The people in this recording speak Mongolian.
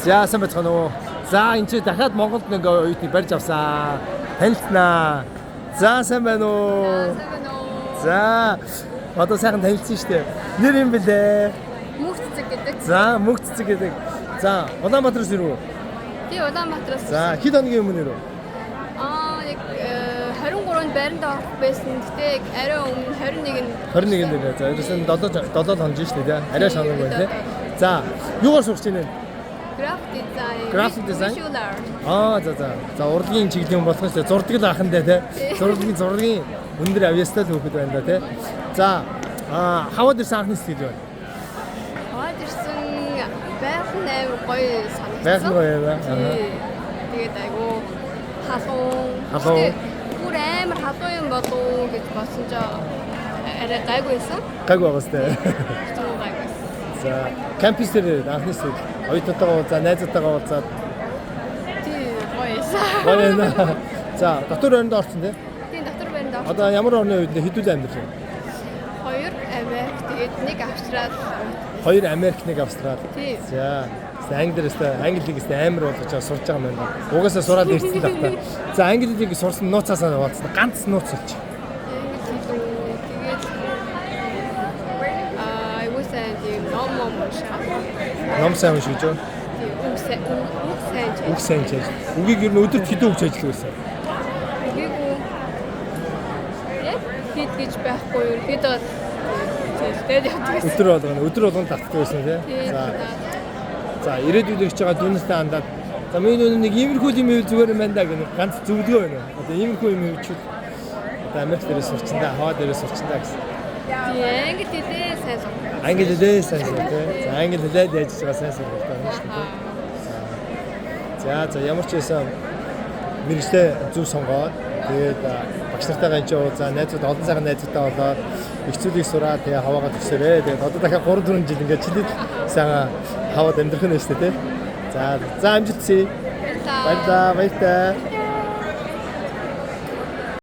За сайн байцгаана уу. За энэ чи дахиад Монголд нэг оюутныг барьж авсан. Танилцнаа. За сайн байна уу? За одоо сайхан танилцсан шүү дээ. Нэр юм бэлээ? Мөхцөг гэдэг. За мөхцөг гэдэг. За Улаанбаатараас ирв үү? Тий Улаанбаатараас. За хэд хоногийн өмнө ирв? Яг 23-нд байранд авах байсан. Гэтэ арай өмнө 21-нд. 21-нд нэ. За ерөөсөн 7 хоног шүү дээ. Арай шанаг байна тий. За юугаар сурч байна вэ? Graphic design. За урлагийн чиглэлийн болох шүү дээ. Зурдаг л ахын дээ тий. Зургийн өндөр авьяастай л хөөд байна да тий. За хаваад ирсэн анхны сэтгэл байна. Хаваад ирсэн байх нь амар гоё санагдсан. Байх нь гоё яа. Тэгээд айгу халуун. Бүр амар халуун юм болов гэж бодсон ч арай гайгүй байсан. Гайгүй байгаас тий. Гайгүй. За кампус дээр анхны сэтгэл оюутнуудтайгаа уулзаа, найзуудтайгаа уулзаад тий гоёсан. гоё. За дотор байранд орсон тий. Тий дотор байранд орсон. Одоо ямар орны үед хэдүүлээ амьдарч байна? 2 Америк тэгээд 1 Австрал. 2 Америк, 1 Австрал. Тий. За англи хэлийг амар болгож сурч байгаа юм байна. Угаасаа сураад ирсэн л байна. За англи хэлийг сурсан нууцаасаа яваадсан. Ганц нууц хэлчих. Ном сайн уншиж юу? Үг сайн чийж. Үгийг ер нь өдөрт хэдэн үг чийж л байсан? Үгийг хэд гэж байхгүй юу? Хэд чийжтэй явдаг. Өдөр болгоно татдаг байсан тий. За ирээдүйд ирж байгаа дүүнэстэй хандаад за миний нэг иймэрхүү юм ийл зүгээр юм байна да гэх ганц зөвлөгөө байна. Одоо иймэрхүү юм ийлчүүд одоо Америк дээрээ сурчиндаа, Хаваа дээрээ сурчиндаа гэсэн. Тий англи хэлээ сайн сурч. Англи хэлээ сайн сурч тий. За англи хэлээд яаж байгаа сайн сурч байна шүү дээ. За ямар ч байсан мэрэгчлээ зөв сонгоод тэгээд багш нартайгаа энэ ч за найзууд олон цагаан найзуудтай болоод ихцүүлийг сураад тэгээ Хаваагаа төгсөрөө. Тэгээд одоо дахиад 3-4 жил ингээд чилээд сайхан Хаваад амьдрах нь шүү дээ тий. За амжилт хүсье. Баярлалаа.